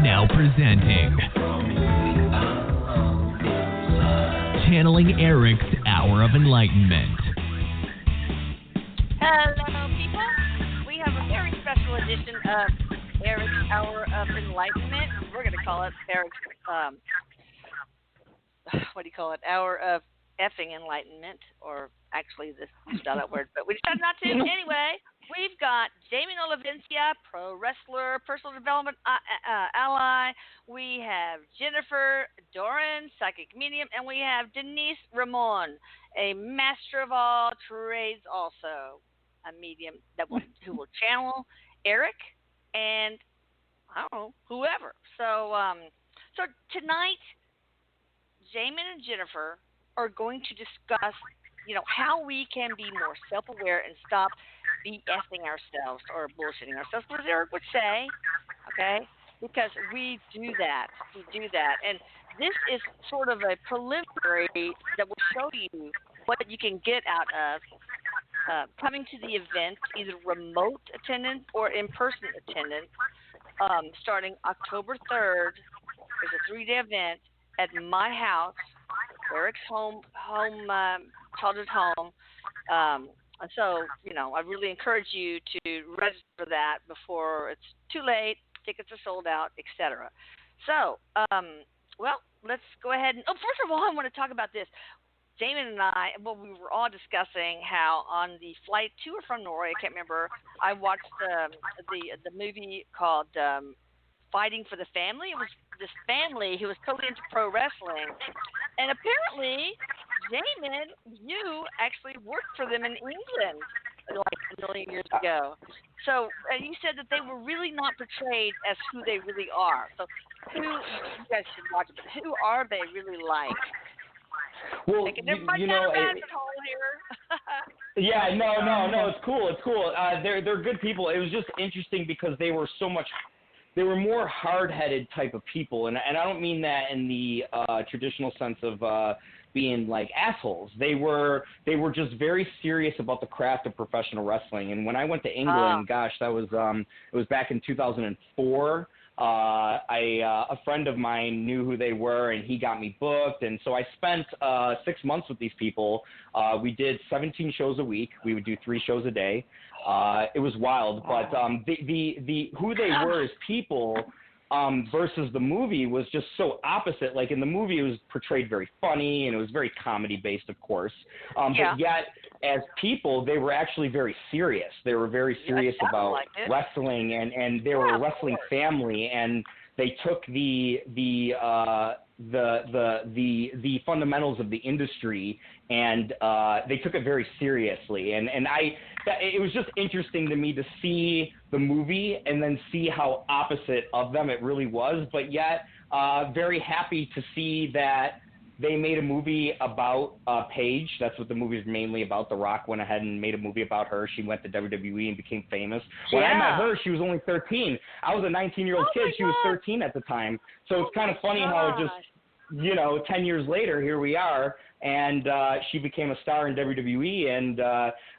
Now presenting Channeling Eric's Hour of Enlightenment. Hello, people. We have a very special edition of Eric's Hour of Enlightenment. We're going to call it Eric's, Hour of Effing Enlightenment, or actually this is not that word, but we decided not to. Anyway, we've got Damien Olivencia, pro wrestler, personal development ally. We have Jennifer Doran, psychic medium, and we have Denise Ramon, a master of all trades, also a medium who will channel Eric and I don't know, whoever. So tonight, Damon and Jennifer are going to discuss, how we can be more self-aware and stop BSing ourselves or bullshitting ourselves, as Eric would say, okay? Because we do that. And this is sort of a preliminary that will show you what you can get out of coming to the event, either remote attendance or in-person attendance, starting October 3rd. There's a 3-day event at my house, Eric's childhood home. So, I really encourage you to register for that before it's too late. Tickets are sold out, etc. So, let's go ahead and. First of all, I want to talk about this. Damon and I, we were all discussing how on the flight to or from Norway, I can't remember, I watched the movie called Fighting for the Family. It was this family who was totally into pro wrestling. And apparently, Damon, you actually worked for them in England like a million years ago. So you said that they were really not portrayed as who they really are. So you guys should watch it, but who are they really like? Well, yeah, no, it's cool. They're good people. It was just interesting because they were more hard-headed type of people, and I don't mean that in the traditional sense of being like assholes. They were just very serious about the craft of professional wrestling. And when I went to England, gosh, that was it was back in 2004. A friend of mine knew who they were, and he got me booked. And so I spent 6 months with these people. We did 17 shows a week. We would do 3 shows a day. It was wild, but the who they were as people versus the movie was just so opposite. Like in the movie, it was portrayed very funny, and it was very comedy based, of course. But yet, as people, they were actually very serious. They were very serious about wrestling, and they were a wrestling family, and they took the fundamentals of the industry, and they took it very seriously. And it was just interesting to me to see the movie and then see how opposite of them it really was, but yet very happy to see that they made a movie about Paige. That's what the movie is mainly about. The Rock went ahead and made a movie about her. She went to WWE and became famous. When I met her, she was only 13. I was a 19-year-old kid. She was 13 at the time. So it's kind of funny how it just, 10 years later, here we are, and she became a star in WWE. And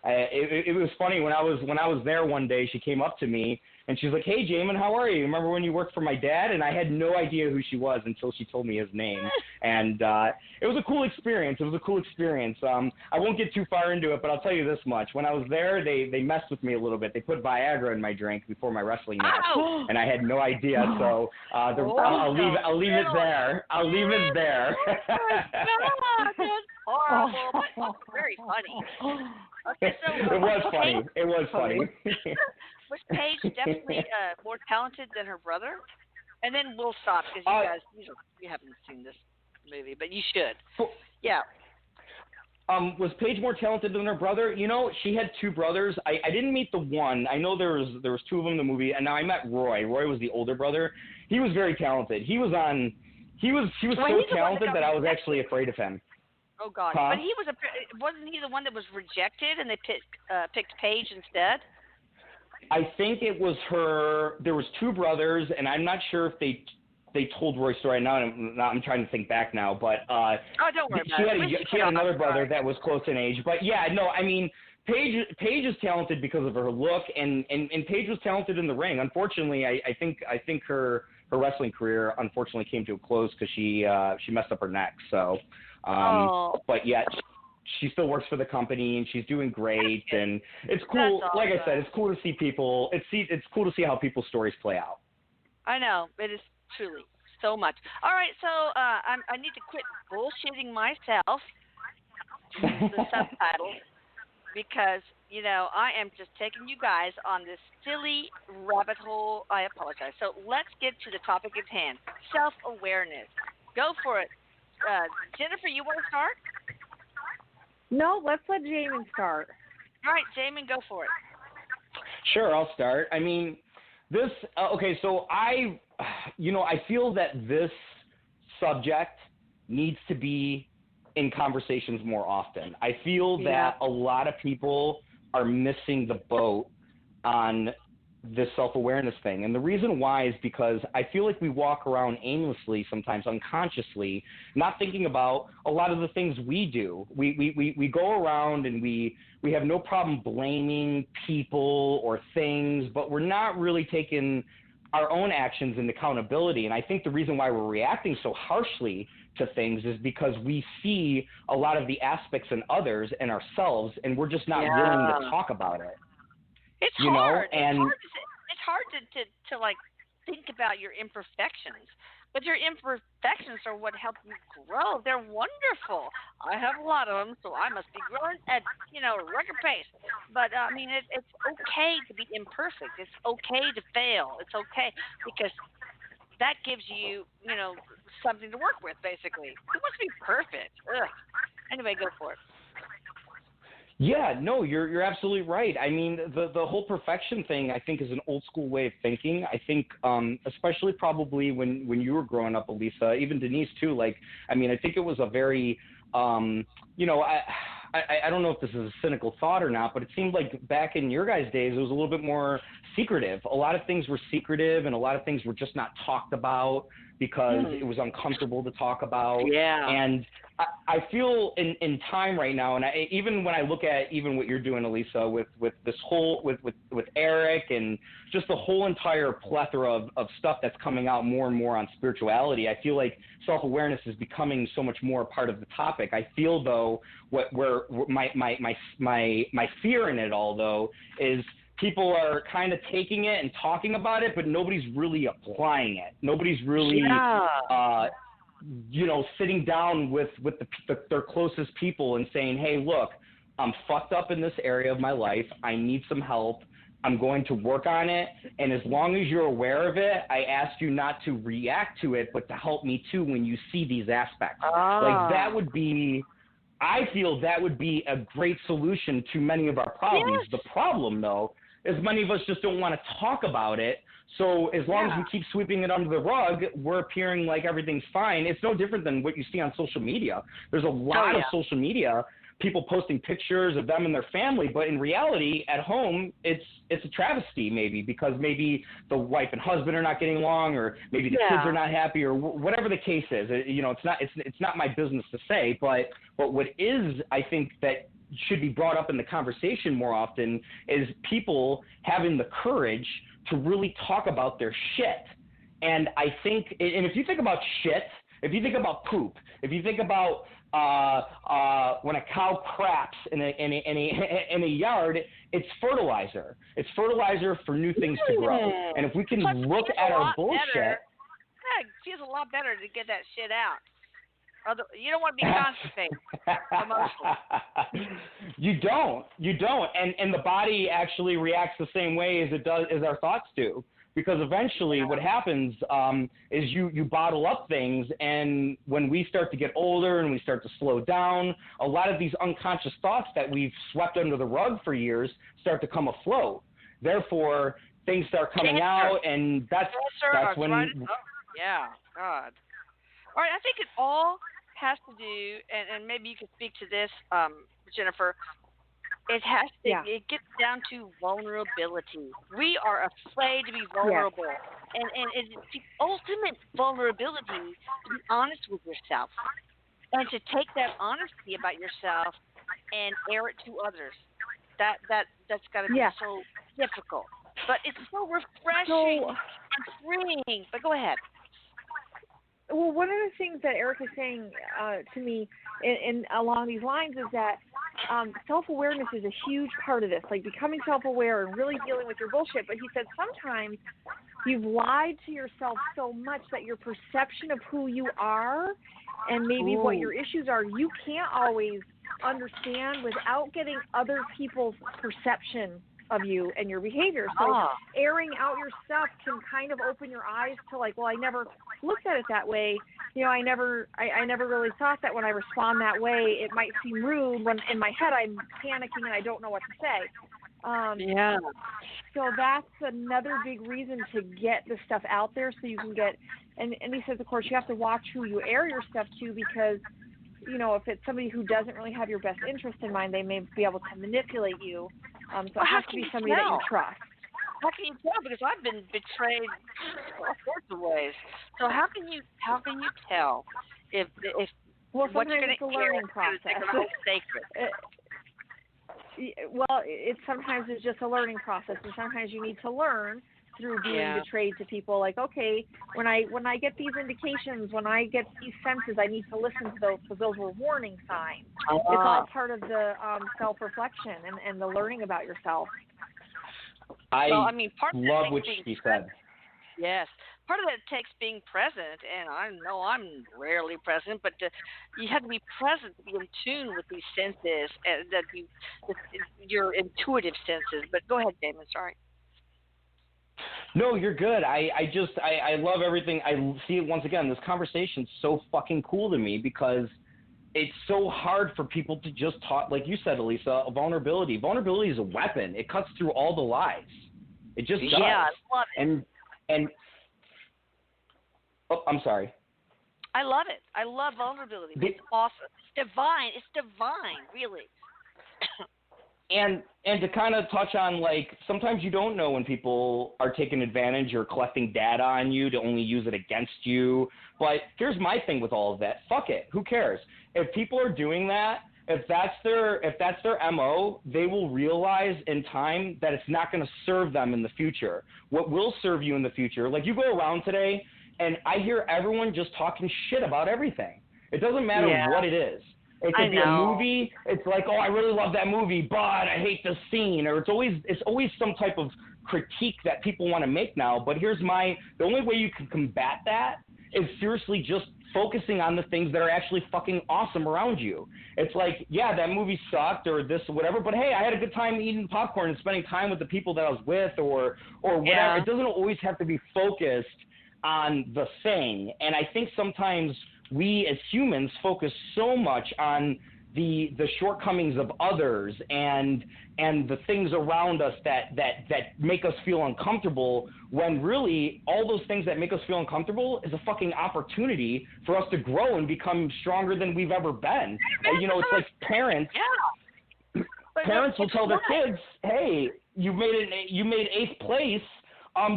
it was funny when I was there one day. She came up to me and she's like, "Hey, Jamin, how are you? Remember when you worked for my dad?" And I had no idea who she was until she told me his name. And it was a cool experience. I won't get too far into it, but I'll tell you this much: when I was there, they messed with me a little bit. They put Viagra in my drink before my wrestling match, and I had no idea. So I'll leave it there. I'll leave it there. That's horrible, but very funny. Okay, so It was funny. Was Paige definitely more talented than her brother? And then we'll stop because you haven't seen this movie, but you should. Yeah. Was Paige more talented than her brother? She had 2 brothers. I didn't meet the one. I know there was 2 of them in the movie, and now I met Roy. Roy was the older brother. He was very talented. He was so talented that I was actually afraid of him. Oh God! Huh? But wasn't he the one that was rejected, and they picked Paige instead? I think it was her. There was 2 brothers, and I'm not sure if they told Roy's story. Now I'm trying to think back now, but don't worry about it. She had another brother that was close in age, but yeah, no, I mean Paige is talented because of her look, and Paige was talented in the ring. Unfortunately, I think her wrestling career unfortunately came to a close because she messed up her neck. So, but yet she still works for the company and she's doing great, and it's cool. Like I said, it's cool to see people. It's cool to see how people's stories play out. I know, it is truly so much. All right, so I need to quit bullshitting myself. The subtitles. Because, I am just taking you guys on this silly rabbit hole. I apologize. So let's get to the topic at hand. Self-awareness. Go for it. Jennifer, you want to start? No, let's let Jamin start. All right, Jamin, go for it. Sure, I'll start. I mean, this, okay, so I feel that this subject needs to be in conversations more often. I feel that a lot of people are missing the boat on this self-awareness thing. And the reason why is because I feel like we walk around aimlessly, sometimes unconsciously, not thinking about a lot of the things we do. We go around and we have no problem blaming people or things, but we're not really taking our own actions into accountability. And I think the reason why we're reacting so harshly to things is because we see a lot of the aspects in others and ourselves, and we're just not willing to talk about it. It's hard. It's hard to like think about your imperfections, but your imperfections are what help you grow. They're wonderful. I have a lot of them, so I must be growing at a record pace. But I mean, it's okay to be imperfect. It's okay to fail. It's okay because that gives you something to work with. Basically, who wants to be perfect? Ugh. Anyway, go for it. Yeah, no, you're absolutely right. I mean, the whole perfection thing, I think, is an old school way of thinking. I think, especially probably when you were growing up, Elisa, even Denise too. Like, I mean, I think it was a very, I don't know if this is a cynical thought or not, but it seemed like back in your guys' days, it was a little bit more secretive. A lot of things were secretive, and a lot of things were just not talked about because it was uncomfortable to talk about. Yeah. And I feel in time right now, and even when I look at even what you're doing, Elisa, with this whole with Eric and just the whole entire plethora of stuff that's coming out more and more on spirituality, I feel like self-awareness is becoming so much more a part of the topic. I feel though where my fear in it all though is people are kind of taking it and talking about it, but nobody's really applying it. Nobody's really sitting down with their closest people and saying, hey, look, I'm fucked up in this area of my life. I need some help. I'm going to work on it. And as long as you're aware of it, I ask you not to react to it, but to help me too when you see these aspects. Like that would be, I feel that would be a great solution to many of our problems. Yes. The problem though, is many of us just don't want to talk about it. So as long as we keep sweeping it under the rug, we're appearing like everything's fine. It's no different than what you see on social media. There's a lot of social media, people posting pictures of them and their family, but in reality, at home, it's a travesty maybe because maybe the wife and husband are not getting along, or maybe the kids are not happy, or whatever the case is. It's not my business to say, but what is, I think, that should be brought up in the conversation more often is people having the courage to really talk about their shit. And I think, and if you think about shit, if you think about poop, if you think about when a cow craps in a yard, it's fertilizer. It's fertilizer for new things to grow. And if we can look at our bullshit, it feels a lot better to get that shit out. You don't want to be constipated emotionally. You don't. And the body actually reacts the same way as it does, as our thoughts do. Because eventually what happens is you bottle up things, and when we start to get older and we start to slow down, a lot of these unconscious thoughts that we've swept under the rug for years start to come afloat. Therefore, things start coming out, and that's when... Yeah, God. All right, I think it all has to do, and maybe you can speak to this, Jennifer. It has to. It gets down to vulnerability. We are afraid to be vulnerable, and it's the ultimate vulnerability to be honest with yourself, and to take that honesty about yourself and air it to others. That's got to be so difficult. But it's so refreshing and freeing. But go ahead. Well, one of the things that Eric is saying to me in along these lines is that self-awareness is a huge part of this, like becoming self-aware and really dealing with your bullshit. But he said sometimes you've lied to yourself so much that your perception of who you are and maybe what your issues are, you can't always understand without getting other people's perception of you and your behavior. So airing out your stuff can kind of open your eyes to like, well, I never looked at it that way. You know, I never really thought that when I respond that way, it might seem rude when in my head I'm panicking and I don't know what to say. So that's another big reason to get the stuff out there so you can get, and he says, of course, you have to watch who you air your stuff to because, you know, if it's somebody who doesn't really have your best interest in mind, they may be able to manipulate you. So it has to be somebody that you trust. How can you tell? Because I've been betrayed all sorts of ways. So how can you tell if well, what you're going it's a to learning process. Sacred? Well, sometimes it's just a learning process, and sometimes you need to learn through being betrayed to people. Like, okay, when I get these indications, when I get these senses, I need to listen to those because those were warning signs. It's all part of the self-reflection and the learning about yourself. I part love of what she said. Yes. Part of that takes being present, and I know I'm rarely present, but you have to be present to be in tune with these senses, and your intuitive senses. But go ahead, Damon. Sorry. No, you're good. I love everything. I see it once again. This conversation's so fucking cool to me because it's so hard for people to just talk, like you said, Elisa, vulnerability. Vulnerability is a weapon. It cuts through all the lies. It just does. Yeah, I love it. And oh, I'm sorry. I love it. I love vulnerability. It's awesome. It's divine, really. And to kind of touch on, like, sometimes you don't know when people are taking advantage or collecting data on you to only use it against you. But here's my thing with all of that. Fuck it. Who cares? If people are doing that, if that's their MO, they will realize in time that it's not going to serve them in the future. What will serve you in the future, like you go around today and I hear everyone just talking shit about everything. It doesn't matter what it is. It could be a movie. It's like, oh, I really love that movie, but I hate the scene. Or it's always some type of critique that people want to make now. But the only way you can combat that is seriously just focusing on the things that are actually fucking awesome around you. It's like, yeah, that movie sucked or this or whatever, but hey, I had a good time eating popcorn and spending time with the people that I was with or whatever. Yeah. It doesn't always have to be focused on the thing. And I think sometimes we as humans focus so much on the shortcomings of others and the things around us that make us feel uncomfortable, when really all those things that make us feel uncomfortable is a fucking opportunity for us to grow and become stronger than we've ever been. You know, it's like parents. Yeah. Parents will tell their kids, "Hey, you made 8th place.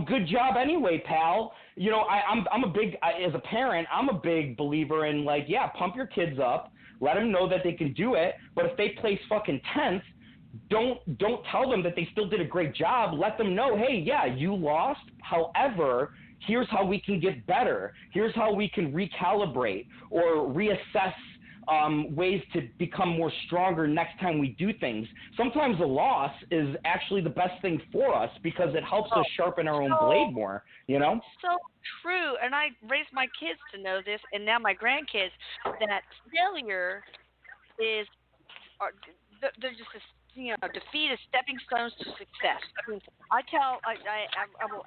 Good job anyway, pal." You know, as a parent, I'm a big believer in, like, yeah, pump your kids up, let them know that they can do it. But if they place fucking 10th, don't tell them that they still did a great job. Let them know, hey, yeah, you lost. However, here's how we can get better. Here's how we can recalibrate or reassess ways to become more stronger next time we do things. Sometimes a loss is actually the best thing for us because it helps us sharpen our own blade more, you know? So true. And I raised my kids to know this, and now my grandkids, that failure is, they're just defeat is stepping stones to success. I mean, I will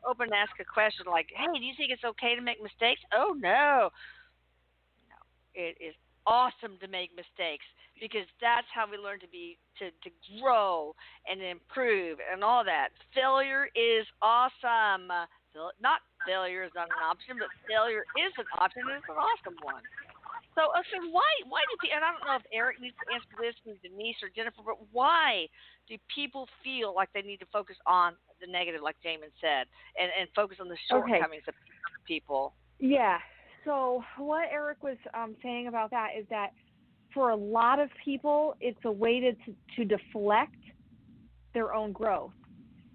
open and ask a question like, hey, do you think it's okay to make mistakes? Oh, no. It is awesome to make mistakes because that's how we learn to grow and improve and all that. Failure is awesome. Not failure is not an option, but failure is an option and it's an awesome one. So why do people, and I don't know if Eric needs to answer this, and Denise or Jennifer, but why do people feel like they need to focus on the negative, like Jamin said, and focus on the shortcomings of people? Yeah. So what Eric was saying about that is that for a lot of people, it's a way to deflect their own growth,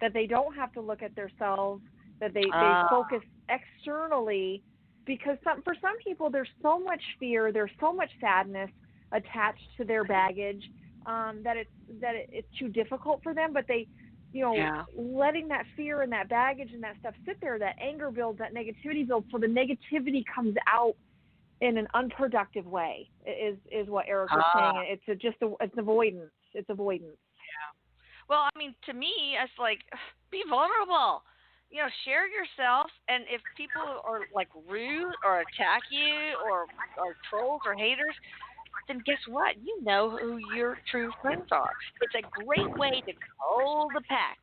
that they don't have to look at themselves, that they focus externally, because for some people there's so much fear, there's so much sadness attached to their baggage that it's too difficult for them, but they, letting that fear and that baggage and that stuff sit there, that anger builds, that negativity builds, so the negativity comes out in an unproductive way is what Eric was saying. It's avoidance. It's avoidance. Well, I mean, to me, it's like, be vulnerable. Share yourself. And if people are like rude or attack you or trolls or haters, then guess what? You know who your true friends are. It's a great way to cull the pack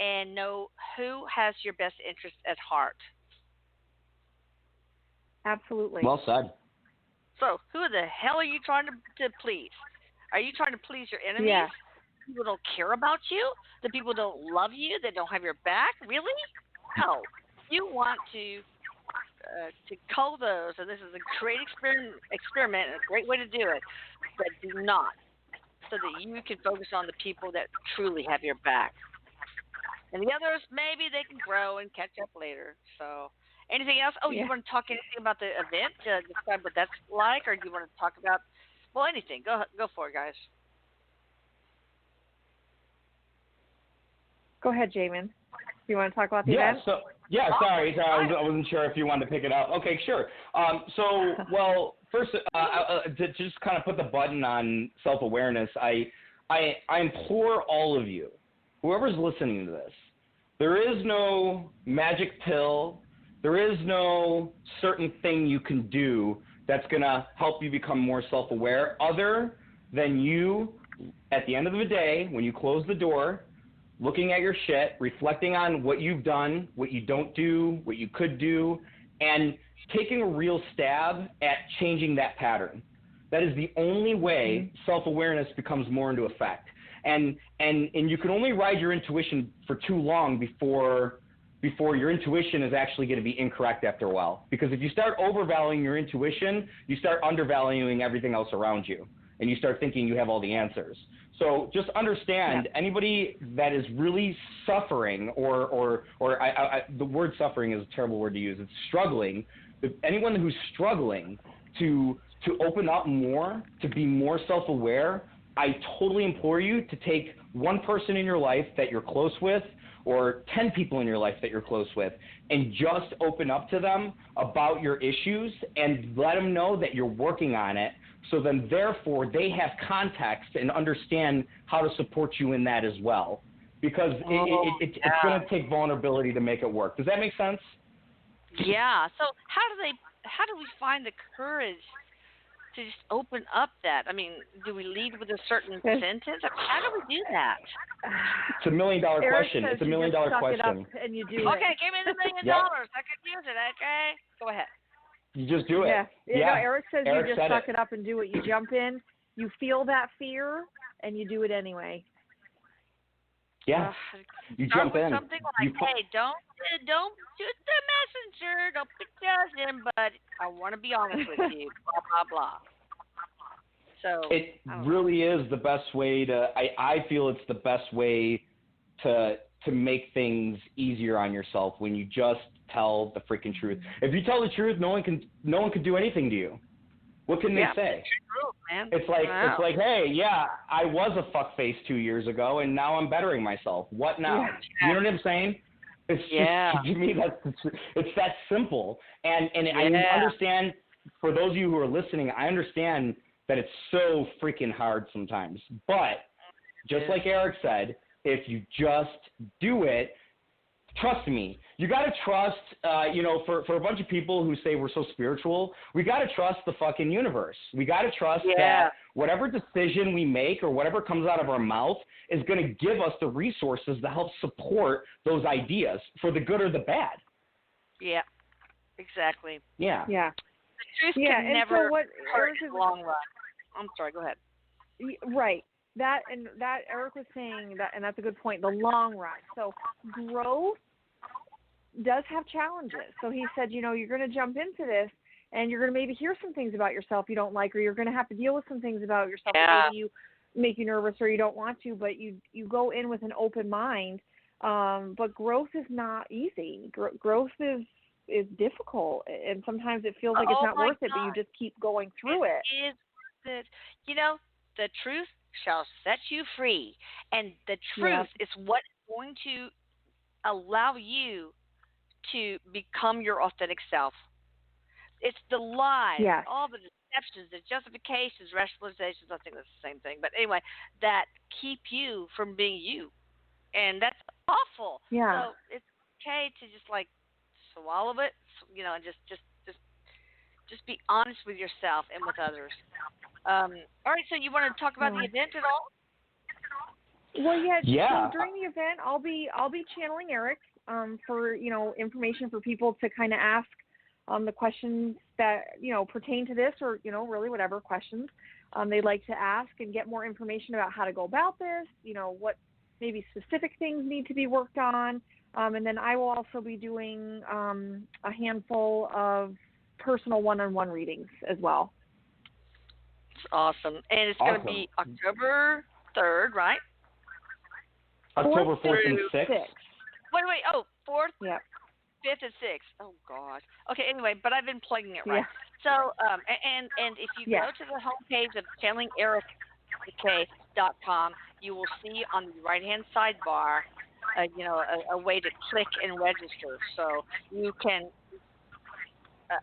and know who has your best interest at heart. Absolutely. Well said. So, who the hell are you trying to please? Are you trying to please your enemies? Yeah. People don't care about you? The people don't love you? They don't have your back? Really? No. You want to cull those, and this is a great experiment and a great way to do it, but do not, so that you can focus on the people that truly have your back. And the others, maybe they can grow and catch up later. So, anything else? Oh, you want to talk anything about the event? Describe what that's like, or do you want to talk about, well, anything. Go for it, guys. Go ahead, Jamin. Do you want to talk about the event? Sorry, I wasn't sure if you wanted to pick it up. Okay, sure. First, to just kind of put the button on self-awareness, I implore all of you, whoever's listening to this, there is no magic pill, there is no certain thing you can do that's going to help you become more self-aware, other than you, at the end of the day, when you close the door, looking at your shit, reflecting on what you've done, what you don't do, what you could do, and taking a real stab at changing that pattern. That is the only way self-awareness becomes more into effect. And you can only ride your intuition for too long before your intuition is actually going to be incorrect after a while. Because if you start overvaluing your intuition, you start undervaluing everything else around you, and you start thinking you have all the answers. So just understand, anybody that is really suffering, or the word suffering is a terrible word to use. It's struggling. Anyone who's struggling to open up more, to be more self-aware, I totally implore you to take one person in your life that you're close with, or 10 people in your life that you're close with, and just open up to them about your issues and let them know that you're working on it. So then, therefore, they have context and understand how to support you in that as well. Because it's going to take vulnerability to make it work. Does that make sense? Yeah. So how do we find the courage to just open up that? I mean, do we lead with a certain sentence? How do we do that? It's $1 million question. It's $1 million question. And you do okay, give me the $1 million. I could use it. Okay, go ahead. You just do it. Yeah. Eric says Eric you just suck it up and do it. You jump in, you feel that fear, and you do it anyway. Yeah. You jump in. Something like, hey, don't shoot the messenger, don't judge him, but I want to be honest with you, blah, blah, blah. So it really is the best way to, I feel it's the best way to make things easier on yourself when you just tell the freaking truth. If you tell the truth, no one can do anything to you. What can they say? True, man. It's like, hey, I was a fuckface 2 years ago, and now I'm bettering myself. What now? Yeah. You know what I'm saying? It's just, to me, it's that simple. And I understand, for those of you who are listening, I understand that it's so freaking hard sometimes. But just like Eric said, if you just do it, trust me, you got to trust, for a bunch of people who say we're so spiritual, we got to trust the fucking universe. We got to trust that whatever decision we make or whatever comes out of our mouth is going to give us the resources to help support those ideas for the good or the bad. Yeah, exactly. Yeah. Yeah. The truth can never hurt in the long run. I'm sorry, go ahead. Right. That Eric was saying that, and that's a good point. The long run. So growth does have challenges. So he said, you're going to jump into this, and you're going to maybe hear some things about yourself you don't like, or you're going to have to deal with some things about yourself that maybe you make you nervous or you don't want to, but you go in with an open mind. But growth is not easy. Growth is difficult, and sometimes it feels like it's not worth it, but you just keep going through it. It is worth it. You know, the truth shall set you free, and the truth is what is going to allow you to become your authentic self. It's the lies, all the deceptions, the justifications, rationalizations, I think that's the same thing. But anyway, that keep you from being you. And that's awful. Yeah. So it's okay to just like swallow it, you know, and just be honest with yourself and with others. All right, so you want to talk about the event at all? Well, so during the event, I'll be channeling Eric for, you know, information for people to kind of ask the questions that, you know, pertain to this, or, you know, really whatever questions they'd like to ask, and get more information about how to go about this, you know, what maybe specific things need to be worked on. And then I will also be doing a handful of personal one-on-one readings as well. It's awesome. And it's going to be October 3rd, right? October 4th and 6th. Wait. Oh, 4th, yeah. 5th, and 6th. Oh, God. Okay, anyway, but I've been plugging it right. Yeah. So, and if you go to the homepage of channelingericmckay.com, you will see on the right-hand sidebar, you know, a way to click and register. So you can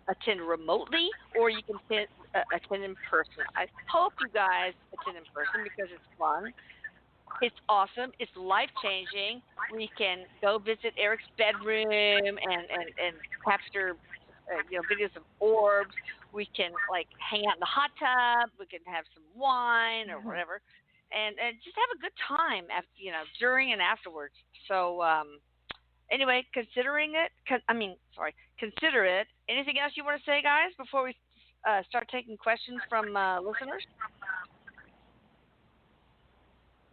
attend remotely, or you can attend in person. I hope you guys attend in person because it's fun. It's awesome. It's life-changing. We can go visit Eric's bedroom and capture, you know, videos of orbs. We can, like, hang out in the hot tub. We can have some wine or whatever, and just have a good time, after, you know, during and afterwards. So, anyway, consider it. Anything else you want to say, guys, before we start taking questions from listeners?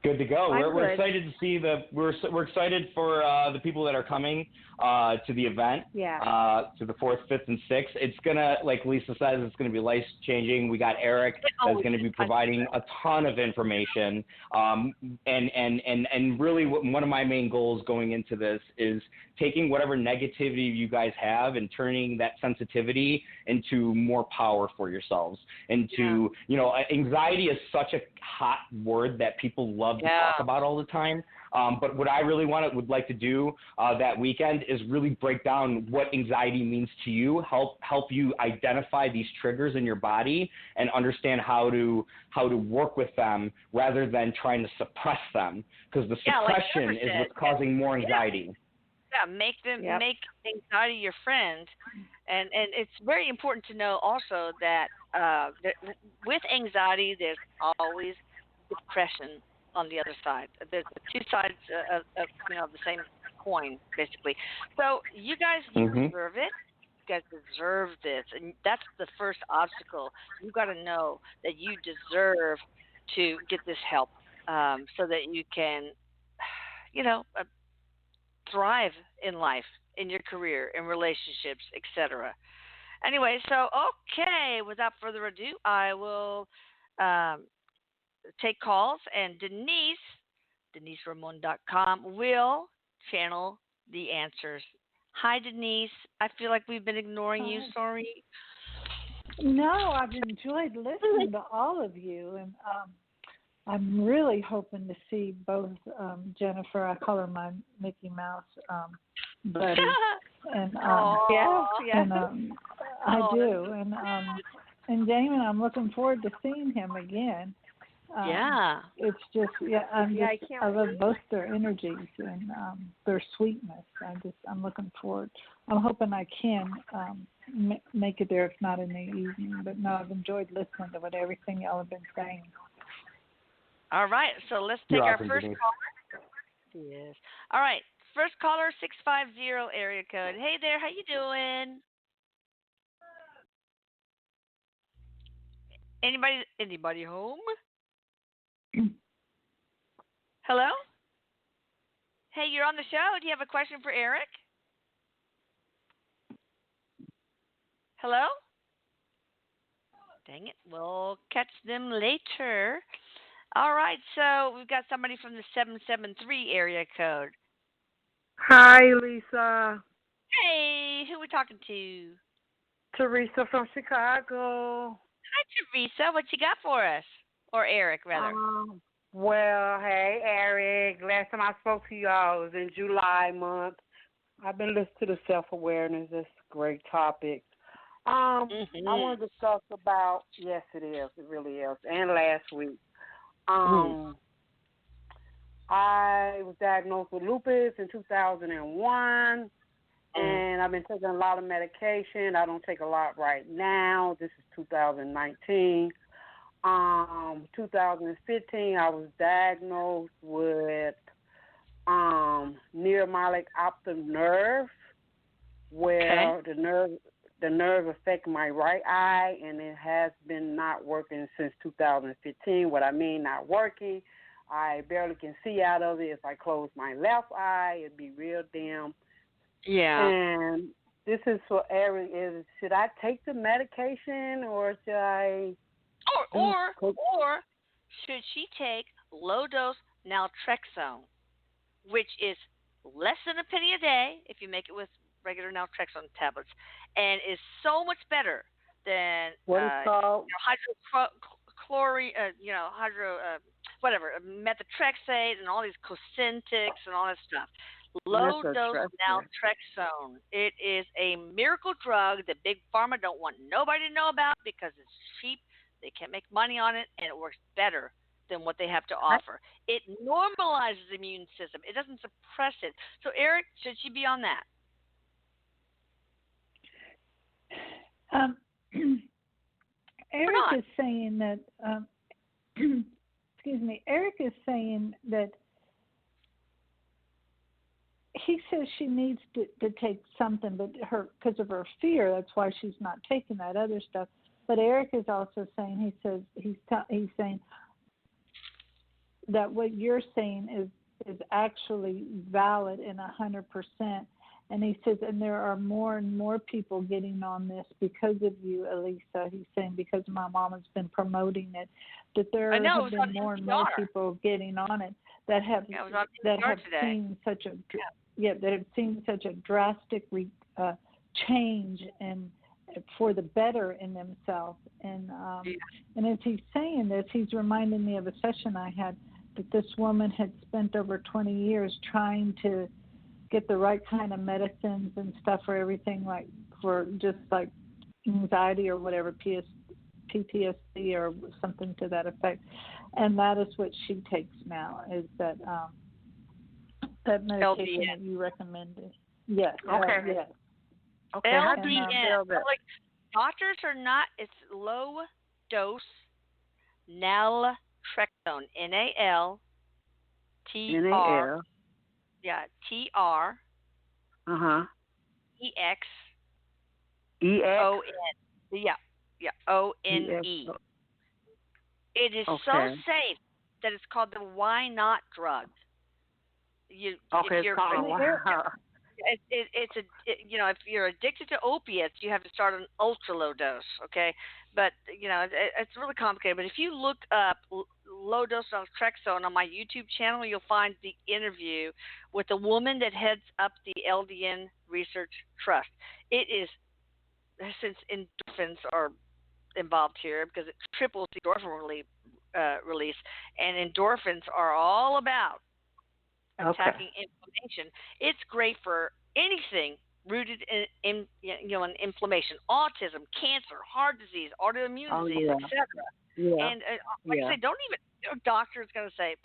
Good to go. We're good. excited to see we're excited for the people that are coming to the event. To the 4th, 5th, and 6th. It's gonna, like Lisa says, it's gonna be life changing. We got Eric that's gonna be providing a ton of information. And really, one of my main goals going into this is taking whatever negativity you guys have and turning that sensitivity into more power for yourselves. Into, you know, anxiety is such a hot word that people love to talk about all the time. But what I really would like to do that weekend is really break down what anxiety means to you, help you identify these triggers in your body and understand how to work with them rather than trying to suppress them, because the suppression is what's causing more anxiety. Make anxiety your friend, and it's very important to know also that with anxiety there's always depression on the other side. There's the two sides of you know, the same coin, basically. So you guys, you deserve it. You guys deserve this, and that's the first obstacle. You got to know that you deserve to get this help, so that you can, you know, thrive in life, in your career, in relationships, etc. Anyway, so okay, without further ado, I will take calls, and DeniseRamon.com will channel the answers. Hi, Denise. I feel like we've been ignoring you. Sorry. No, I've enjoyed listening to all of you, and I'm really hoping to see both Jennifer. I call her my Mickey Mouse buddy, and and I do, and Damon. I'm looking forward to seeing him again. It's just, I love both their energies and their sweetness. I'm looking forward. I'm hoping I can make it there, if not in the evening. But no, I've enjoyed listening to everything y'all have been saying. All right, so let's take our first caller. Yes. All right, first caller, 650 area code. Hey there, how you doing? Anybody home? Hello? Hey, you're on the show. Do you have a question for Eric? Hello? Dang it. We'll catch them later. All right, so we've got somebody from the 773 area code. Hi, Lisa. Hey, who are we talking to? Teresa from Chicago. Hi, Teresa. What you got for us? Or Eric, rather. Well, hey, Eric. Last time I spoke to y'all was in July month. I've been listening to the self-awareness. It's a great topic. I want to discuss about, yes, it is. It really is. And last week. I was diagnosed with lupus in 2001, and I've been taking a lot of medication. I don't take a lot right now. This is 2019. 2015, I was diagnosed with neuromyelitic optic nerve, where the nerve affects my right eye, and it has been not working since 2015. What I mean not working, I barely can see out of it. If I close my left eye, it'd be real dim. Yeah. And this is for Eric. Should I take the medication, or should I? Or should she take low-dose naltrexone, which is less than a penny a day if you make it with regular naltrexone tablets, and is so much better than methotrexate and all these Cosentyx and all that stuff. Low-dose naltrexone. It is a miracle drug that Big Pharma don't want nobody to know about because it's cheap. They can't make money on it, and it works better than what they have to offer. It normalizes the immune system. It doesn't suppress it. So, Eric, should she be on that? Eric is saying that, Eric is saying that he says she needs to take something, but because of her fear, that's why she's not taking that other stuff. But Eric is also saying, he's saying that what you're saying is actually valid and 100%. And he says, and there are more and more people getting on this because of you, Elisa. He's saying because my mom has been promoting it, that there have been more and more people getting on it that have seen such a drastic change and for the better in themselves. And as he's saying this, he's reminding me of a session I had that this woman had spent over 20 years trying to get the right kind of medicines and stuff for everything, like for just like anxiety or whatever, PTSD or something to that effect. And that is what she takes now, is that medication that you recommended. Yes. Okay. Yes. Okay. LDN. Like, doctors are not. It's low dose naltrexone. NALTR. Yeah, TR. EX. ON. Yeah, ONE. It is so safe that it's called the why not drug. If you're addicted to opiates, you have to start an ultra low dose, okay? But, it's really complicated. But if you look up low dose naltrexone on my YouTube channel, you'll find the interview with the woman that heads up the LDN Research Trust. It is, since endorphins are involved here, because it triples the endorphin release, and endorphins are all about attacking inflammation. It's great for anything rooted in inflammation, autism, cancer, heart disease, autoimmune disease, etc. Yeah. And I say, don't even, doctor is going to say,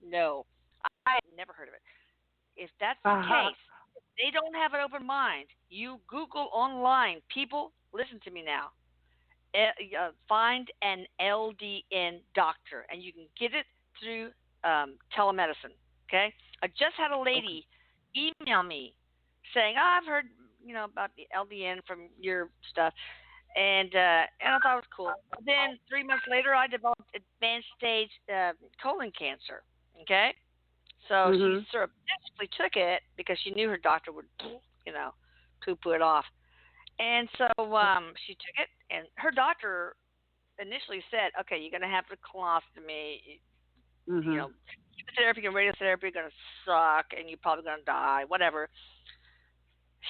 no, I never heard of it. If that's the case, if they don't have an open mind, you Google online, people, listen to me now, find an LDN doctor, and you can get it through telemedicine, okay? I just had a lady email me saying, I've heard, about the LDN from your stuff, and I thought it was cool. Then 3 months later, I developed advanced stage colon cancer, okay? So she surreptitiously took it because she knew her doctor would, poo-poo it off. And so she took it, and her doctor initially said, okay, you're going to have a colostomy, Mm-hmm. you know, chemotherapy and radiotherapy are going to suck, and you're probably going to die, whatever.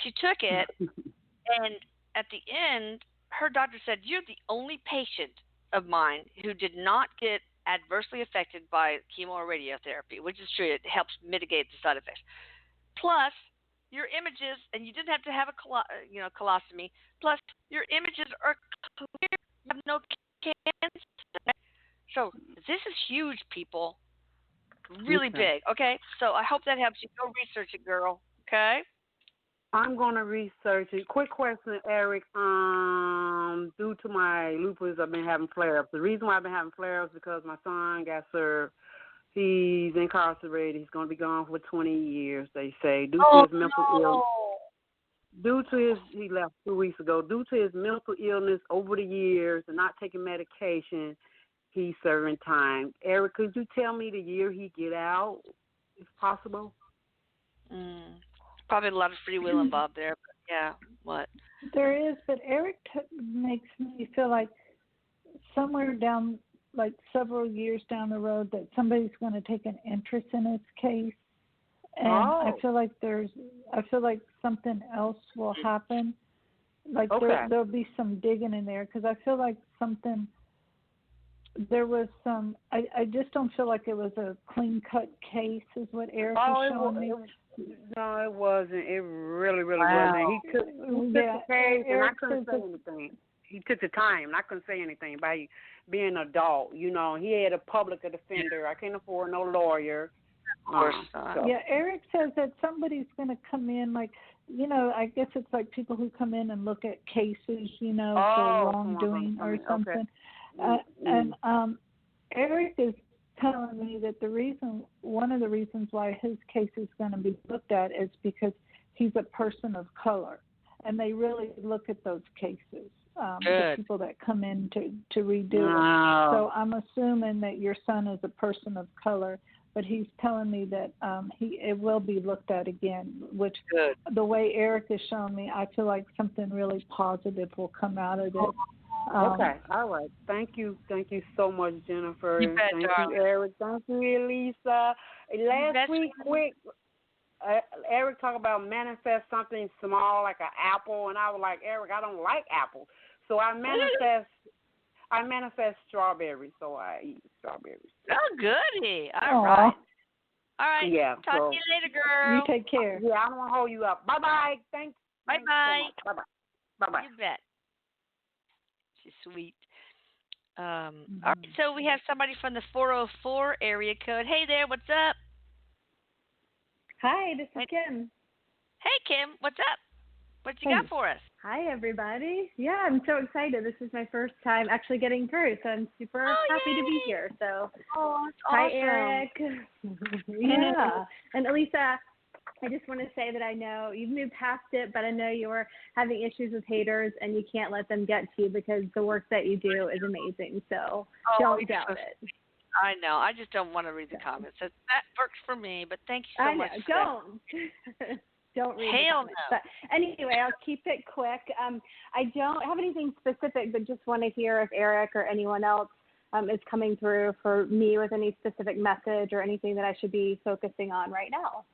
She took it, and at the end, her doctor said, you're the only patient of mine who did not get adversely affected by chemo or radiotherapy, which is true. It helps mitigate the side effects. Plus, your images, and you didn't have to have a colostomy. Plus, your images are clear. You have no cancer. So this is huge, people. Really big. Okay. So I hope that helps you. Go research it, girl. Okay. I'm gonna research it. Quick question, Eric. Due to my lupus, I've been having flare-ups. The reason why I've been having flare-ups is because my son got served. He's incarcerated. He's gonna be gone for 20 years. They say due to his mental illness. He left 2 weeks ago. Due to his mental illness over the years and not taking medication, he's serving time. Eric, could you tell me the year he get out, if possible? Probably a lot of free will involved there, but yeah, what? There is, but Eric makes me feel like somewhere down, like several years down the road, that somebody's going to take an interest in his case, and I feel like something else will happen. Like there'll be some digging in there, because I feel like there was some. I just don't feel like it was a clean cut case, is what Eric was showing me. No, it wasn't. It really wasn't. He took the case, and I couldn't say anything. He took the time, and I couldn't say anything by being an adult. You know, he had a public defender. I can't afford no lawyer. Of course. Yeah, Eric says that somebody's going to come in, like, you know, I guess it's like people who come in and look at cases, you know, for wrongdoing or something. Okay. And Eric is telling me that one of the reasons why his case is going to be looked at is because he's a person of color, and they really look at those cases, the people that come in to redo it. So I'm assuming that your son is a person of color, but he's telling me that it will be looked at again, which the way Eric has shown me, I feel like something really positive will come out of it. Okay, all right. Thank you so much, Jennifer. Thank you, Eric. Thank you, Elisa. Last week, Eric talked about manifest something small like an apple, and I was like, Eric, I don't like apples, so I manifest strawberries, so I eat strawberries. Oh, goody! All right. Yeah. Talk to you later, girl. You take care. Yeah, I don't want to hold you up. Bye bye. Thanks. Bye bye. Bye bye. Bye bye. You bet. She's sweet. All right, so we have somebody from the 404 area code. Hey there, what's up? Hi, this is Kim. Hey, Kim, what's up? What you got for us? Hi, everybody. Yeah, I'm so excited. This is my first time actually getting through, so I'm super happy to be here. So, hi, Eric. Yeah, and Elisa, I just want to say that I know you've moved past it, but I know you're having issues with haters, and you can't let them get to you because the work that you do is amazing. So don't doubt it. I know. I just don't want to read the comments. That works for me, but thank you so much. Don't read the comments. No. But anyway, I'll keep it quick. I don't have anything specific, but just want to hear if Eric or anyone else is coming through for me with any specific message or anything that I should be focusing on right now.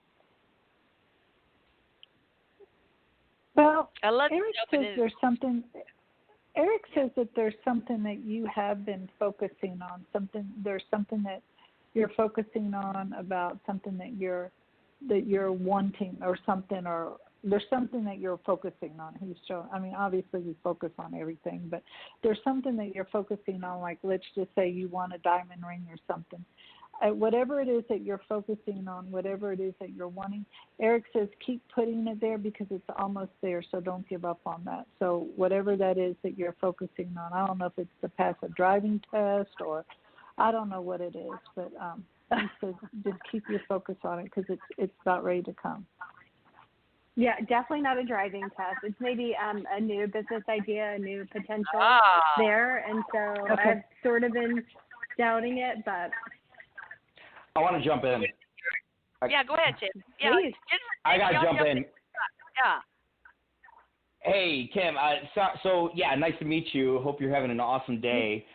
Well, Eric says that there's something that you have been focusing on. There's something that you're focusing on about something that you're wanting or something, or there's something that you're focusing on. He's showing. I mean, obviously we focus on everything, but there's something that you're focusing on. Like, let's just say you want a diamond ring or something. Whatever it is that you're focusing on, whatever it is that you're wanting, Eric says keep putting it there because it's almost there, so don't give up on that. So whatever that is that you're focusing on, I don't know if it's to pass a driving test or I don't know what it is, but he says just keep your focus on it because it's about ready to come. Yeah, definitely not a driving test. It's maybe a new business idea, a new potential there, and so I've sort of been doubting it, but... I want to jump in. Yeah, go ahead, Tim. Yeah, I got to jump in. Yeah. Hey, Kim. So, yeah, nice to meet you. Hope you're having an awesome day.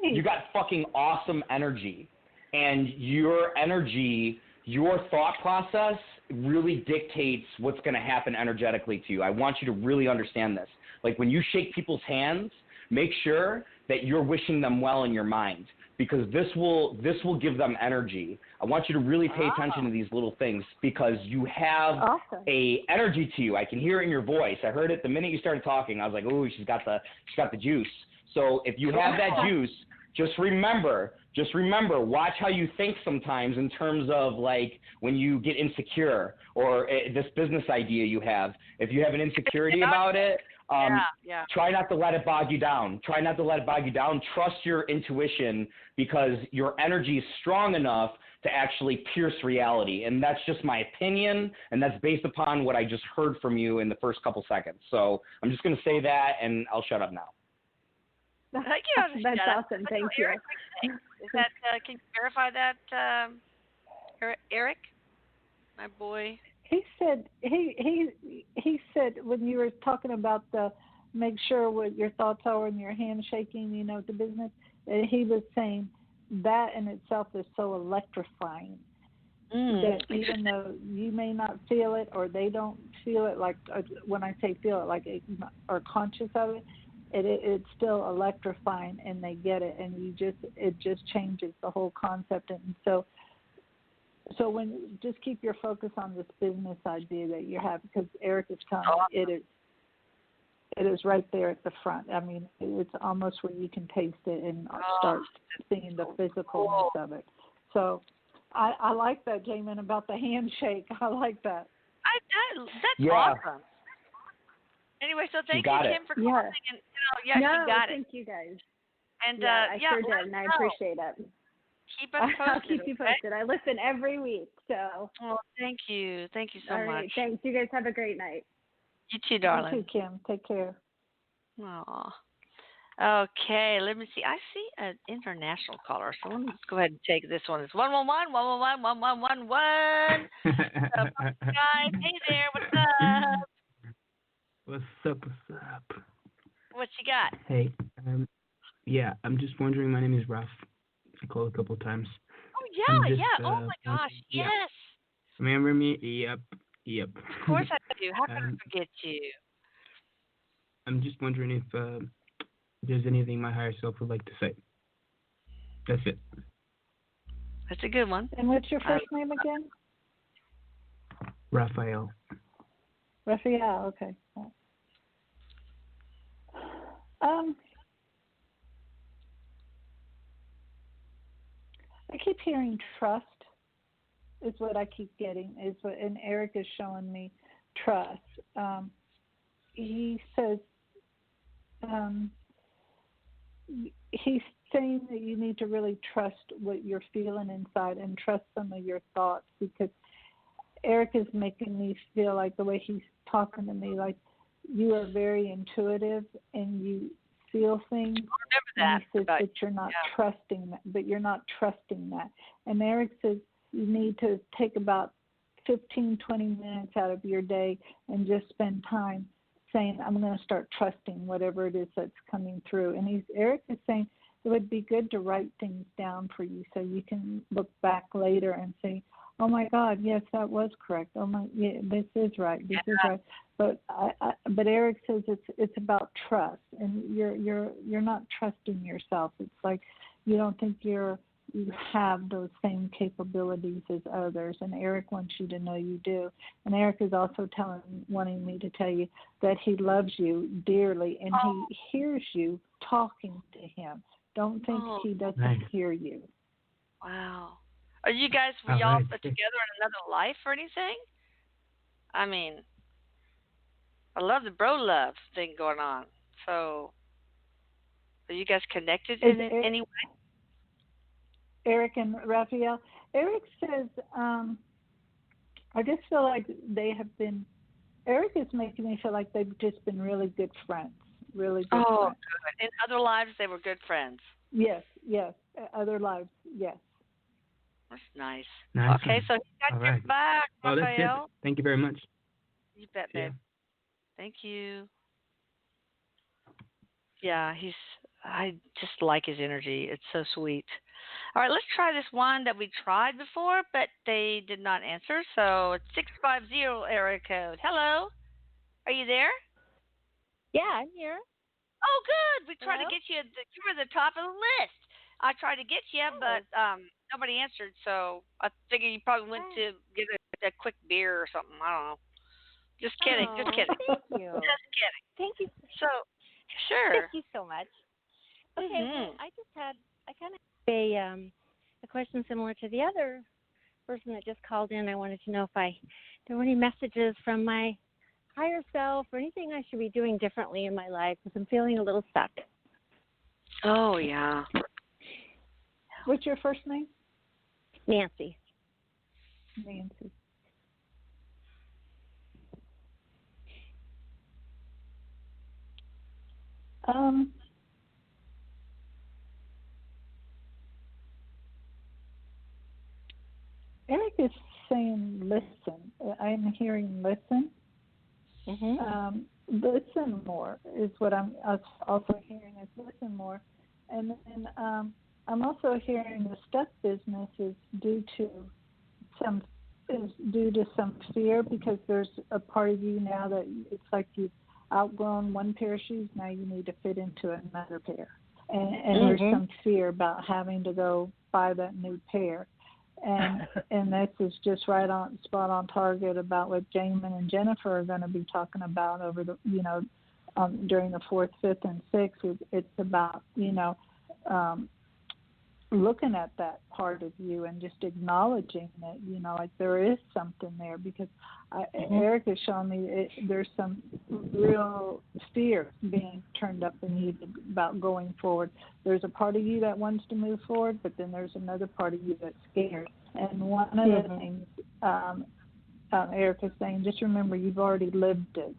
You got fucking awesome energy. And your energy, your thought process really dictates what's going to happen energetically to you. I want you to really understand this. Like when you shake people's hands, make sure that you're wishing them well in your mind, because this will give them energy. I want you to really pay attention to these little things, because you have a energy to you. I can hear it in your voice. I heard it the minute you started talking. I was like, "Ooh, she's got the juice." So if you have that juice, just remember, watch how you think sometimes in terms of like when you get insecure or this business idea you have. If you have an insecurity about it, try not to let it bog you down. Trust your intuition, because your energy is strong enough to actually pierce reality. And that's just my opinion, and that's based upon what I just heard from you in the first couple seconds. So I'm just going to say that, and I'll shut up now. That's awesome. Thank you. Is that, can you verify that, Eric, my boy? He said he said when you were talking about the make sure what your thoughts are and your handshaking, the business. He was saying that in itself is so electrifying that even though you may not feel it or they don't feel it, like when I say feel it, like are conscious of it. It's still electrifying, and they get it, and it just changes the whole concept. And so when just keep your focus on this business idea that you have, because Eric is telling you it is right there at the front. I mean, it's almost where you can taste it and start seeing the physicalness of it. So I like that, Jamin, about the handshake. I like that. That's awesome. Anyway, so thank you, Kim, for calling. And, you got it. Thank you, guys. And I sure did, and I appreciate it. Keep us posted. I'll keep you posted. I listen every week, so. Well, thank you. Thank you so much. All right, thanks. You guys have a great night. You too, darling. You too, Kim. Take care. Aw. Okay, let me see. I see an international caller, so let's go ahead and take this one. It's 111-111-1111. Guys, hey there, what's up? What's up? What you got? Hey, I'm just wondering. My name is Ralph. I called a couple of times. Oh yeah. Oh my gosh, yes. Remember me? Yep. Of course I do. How can I forget you? I'm just wondering if there's anything my higher self would like to say. That's it. That's a good one. And what's your first name again? Raphael. Raphael. Okay. I keep hearing trust is what I keep getting, and Eric is showing me trust. He says he's saying that you need to really trust what you're feeling inside and trust some of your thoughts, because Eric is making me feel like the way he's talking to me, like you are very intuitive and you feel things. And he says that you're not trusting that, but you're not trusting that. And Eric says you need to take about 15, 20 minutes out of your day and just spend time saying, I'm going to start trusting whatever it is that's coming through. And Eric is saying it would be good to write things down for you so you can look back later and say, oh my God, yes, that was correct. Oh my, yeah, this is right. This is right. But but Eric says it's about trust, and you're not trusting yourself. It's like you don't think you have those same capabilities as others, and Eric wants you to know you do. And Eric is also wanting me to tell you that he loves you dearly, and he hears you talking to him. Don't think he doesn't hear you. Wow. Are you guys, were y'all together in another life or anything? I mean, I love the bro love thing going on. So, are you guys connected in any way? Eric and Raphael? Eric says, I just feel like they have been, Eric is making me feel like they've just been really good friends. Really good friends. Oh, good. In other lives, they were good friends. Yes. Other lives, yes. That's nice. Nice. Okay, so you got your back, Raphael. That's it. Thank you very much. You bet, babe. Thank you. Yeah, he's I just like his energy. It's so sweet. All right, let's try this one that we tried before, but they did not answer. So it's 650 area code. Hello, are you there? Yeah, I'm here. Oh, good. We tried Hello? to get you. You were the top of the list. I tried to get you, but nobody answered. So I figured you probably went to get a quick beer or something. I don't know. Just kidding. Oh, just kidding. Thank you. Just kidding. Thank you. So, sure. Thank you so much. Okay, well, I kind of have a question similar to the other person that just called in. I wanted to know if there were any messages from my higher self or anything I should be doing differently in my life because I'm feeling a little stuck. Oh, yeah. What's your first name? Nancy. Nancy. Eric is saying listen. I'm hearing listen. Mm-hmm. Listen more is what I'm also hearing is listen more. And then I'm also hearing the stuff business is due to some fear because there's a part of you now that it's like you've outgrown one pair of shoes, now you need to fit into another pair. And there's some fear about having to go buy that new pair. And this is just spot on target about what Jamin and Jennifer are going to be talking about over the during the 4th, 5th, and 6th. It's about looking at that part of you and just acknowledging that like there is something there because Eric has shown me there's some real fear being turned up in you about going forward. There's a part of you that wants to move forward, but then there's another part of you that's scared. And one of the things Eric is saying, just remember you've already lived it,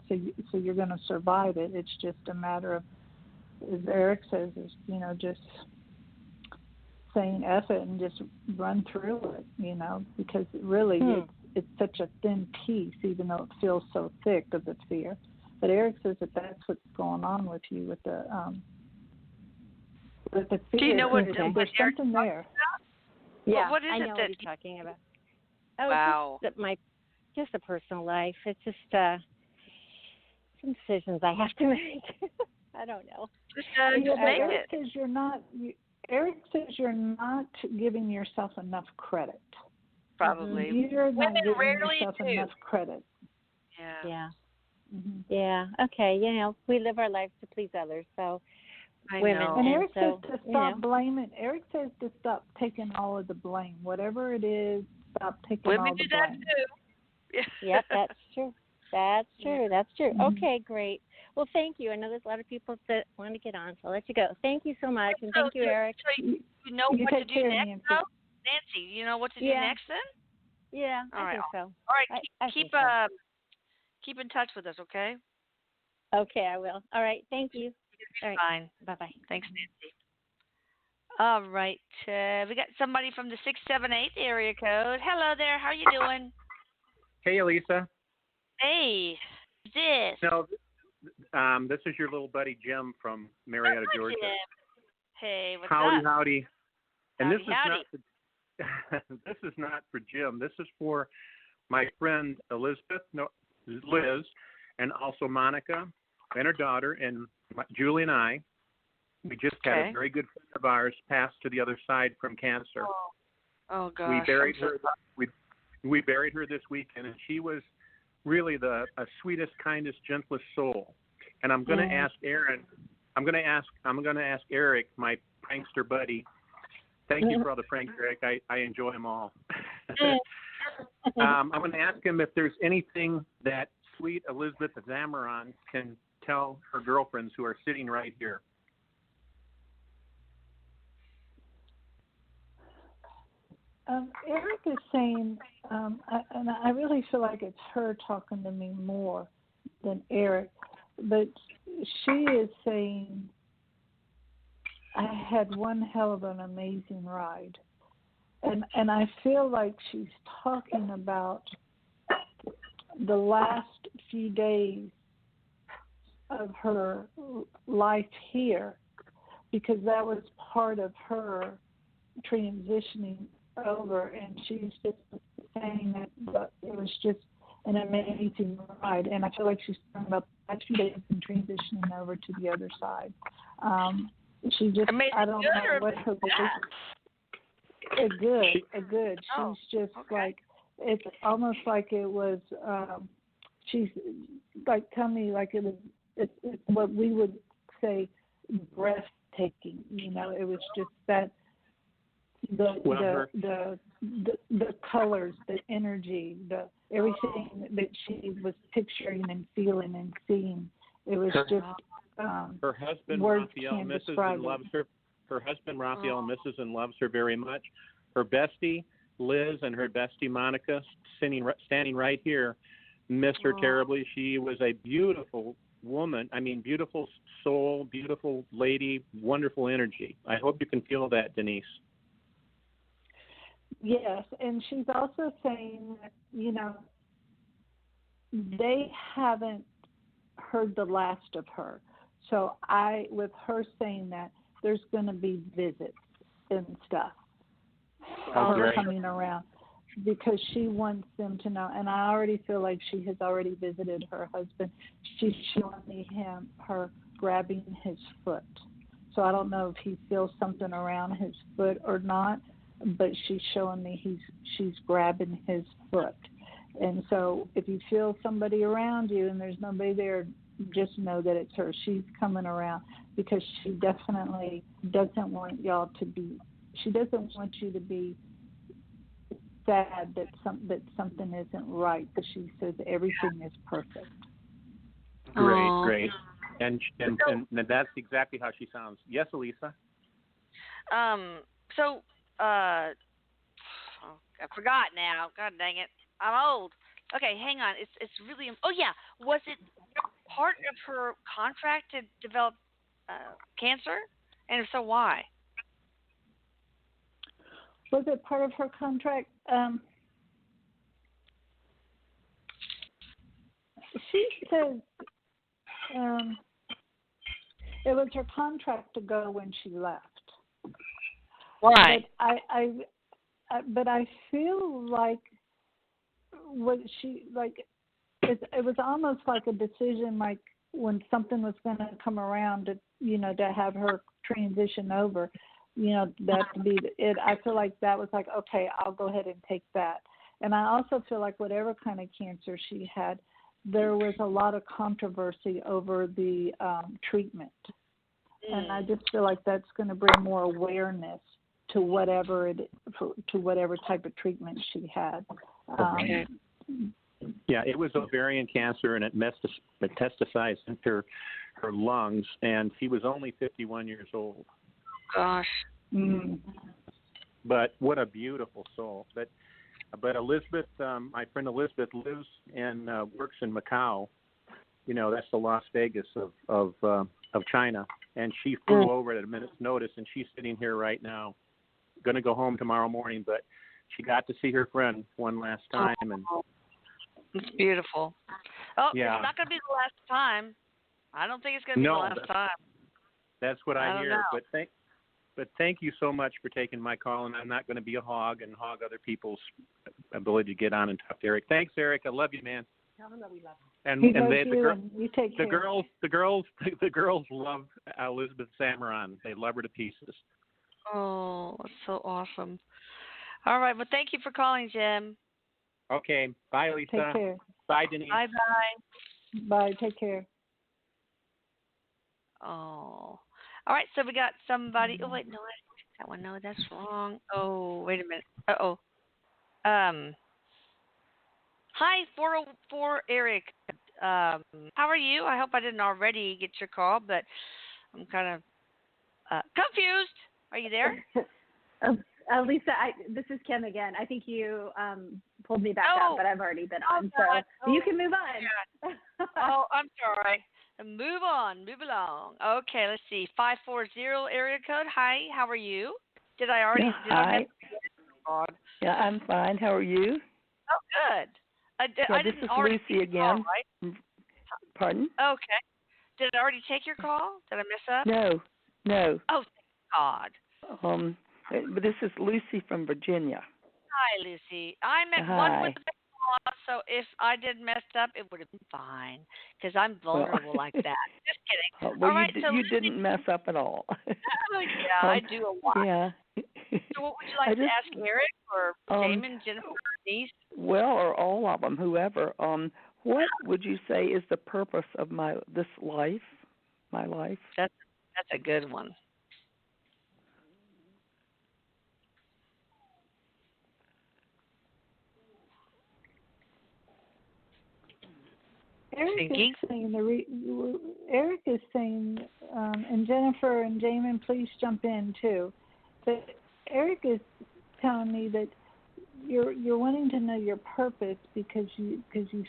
so you're going to survive it. It's just a matter of, as Eric says, is just saying F it and just run through it, because really it's such a thin piece, even though it feels so thick of the fear. But Eric says that that's what's going on with you with the fear. Do you know what there's something there? Yeah, what is I it know that what he's talking about. Oh, wow. Just a personal life. It's just some decisions I have to make. I don't know. Just make Eric it. Says you're not. Eric says you're not giving yourself enough credit. Probably. You're not Women giving rarely yourself do. enough credit. Yeah. Yeah. Mm-hmm. Yeah. Okay. We live our lives to please others. So women. Know. And Eric so, says to stop blaming. Eric says to stop taking all of the blame. Whatever it is, stop taking women all the do blame. that too. Yep, that's true. That's true. That's true. Mm-hmm. Okay, great. Well, thank you. I know there's a lot of people that want to get on, so I'll let you go. Thank you so much, and thank you, Eric. So you know what to do next, though? Nancy, you know what to do next then? Yeah, I think so. All right, keep in touch with us, okay? Okay, I will. All right, thank you. All right. Fine. Bye-bye. Thanks, Nancy. All right, we got somebody from the 678 area code. Hello there. How are you doing? Hey, Elisa. Hey, this. No, this is your little buddy Jim from Marietta, Georgia. Jim. Hey, what's howdy, up? Howdy. And howdy, this is not for Jim. This is for my friend Liz, and also Monica and her daughter, and Julie and I. We just had a very good friend of ours pass to the other side from cancer. Oh gosh. We buried her. We buried her this weekend, and she was really the sweetest, kindest, gentlest soul. And I'm going to ask Aaron. I'm going to ask Eric, my prankster buddy. Thank you for all the pranks, Eric. I enjoy them all. I'm going to ask him if there's anything that sweet Elizabeth Zamaron can tell her girlfriends who are sitting right here. Eric is saying, and I really feel like it's her talking to me more than Eric, but she is saying, I had one hell of an amazing ride. And I feel like she's talking about the last few days of her life here, because that was part of her transitioning over, and she's just saying that it was just an amazing ride, and I feel like she's talking about the last few days and transitioning over to the other side. She just, I don't know what her a good. She's just like, it's almost like it was, she's like, tell me like it was, it's what we would say breathtaking, you know, it was just that, the colors, the energy, the everything that she was picturing and feeling and seeing, it was just her husband Raphael misses and loves her. Her husband Raphael misses and loves her very much. Her bestie Liz and her bestie Monica, standing right here, miss her terribly. She was a beautiful woman. I mean, beautiful soul, beautiful lady, wonderful energy. I hope you can feel that, Denise. Yes, and she's also saying that, you know, they haven't heard the last of her. So with her saying that, there's going to be visits and stuff coming around because she wants them to know. And I already feel like she has already visited her husband. She's showing me her grabbing his foot. So I don't know if he feels something around his foot or not, but she's showing me she's grabbing his foot. And so if you feel somebody around you and there's nobody there, just know that it's her. She's coming around because she definitely doesn't want y'all to be, she doesn't want you to be sad that something isn't right, because she says everything is perfect. Great. And that's exactly how she sounds. Yes, Elisa? I forgot now. God dang it. I'm old. Okay, hang on. It's really. Oh yeah. Was it part of her contract to develop cancer? And if so, why? Was it part of her contract? She says it was her contract to go when she left. Why? But I feel like what she like. It was almost like a decision, like when something was going to come around to have her transition over, that to be it. I feel like that was like, okay, I'll go ahead and take that. And I also feel like whatever kind of cancer she had, there was a lot of controversy over the treatment. And I just feel like that's going to bring more awareness to whatever type of treatment she had. Yeah, it was ovarian cancer, and it metastasized into her lungs, and she was only 51 years old. Gosh. But what a beautiful soul. But Elizabeth, my friend Elizabeth, lives and works in Macau. That's the Las Vegas of China, and she flew over at a minute's notice, and she's sitting here right now. Going to go home tomorrow morning, but she got to see her friend one last time, and it's beautiful. Oh, yeah. It's not going to be the last time. I don't think it's going to be the last time. That's what I hear. Know. But thank you so much for taking my call, and I'm not going to be a hog and hog other people's ability to get on and talk to Eric. Thanks, Eric. I love you, man. Tell him that we love him. The girls love Elizabeth Samaran. They love her to pieces. Oh, that's so awesome. All right. Well, thank you for calling, Jim. Okay. Bye, Lisa. Take care. Bye, Denise. Bye-bye. Bye. Take care. Oh. All right. So we got somebody. Oh, wait. No, I didn't pick that one. No, that's wrong. Oh, wait a minute. Uh-oh. Hi, 404 Eric. How are you? I hope I didn't already get your call, but I'm kind of confused. Are you there? Lisa, this is Kim again. I think you pulled me back up, but I've already been on, so you can move on. I'm sorry. Move along. Okay, let's see. 540 area code. Hi, how are you? Did I? Yeah, I'm fine. How are you? Oh, good. This is Lucy again. Call, right? Pardon? Okay. Did I already take your call? Did I mess up? No. No. Oh, thank God. But this is Lucy from Virginia. Hi, Lucy. I'm at one with the big law, so if I did messed up, it would have been fine because I'm vulnerable like that. Just kidding. Well, all right, you didn't mess up at all. Oh, yeah, I do a lot. Yeah. So what would you like to ask Eric or Damon, Jennifer, Denise? Well, or all of them, whoever. What would you say is the purpose of this life? My life. That's a good one. Eric is saying, and Jennifer and Jamin, please jump in too. But Eric is telling me that you're wanting to know your purpose because you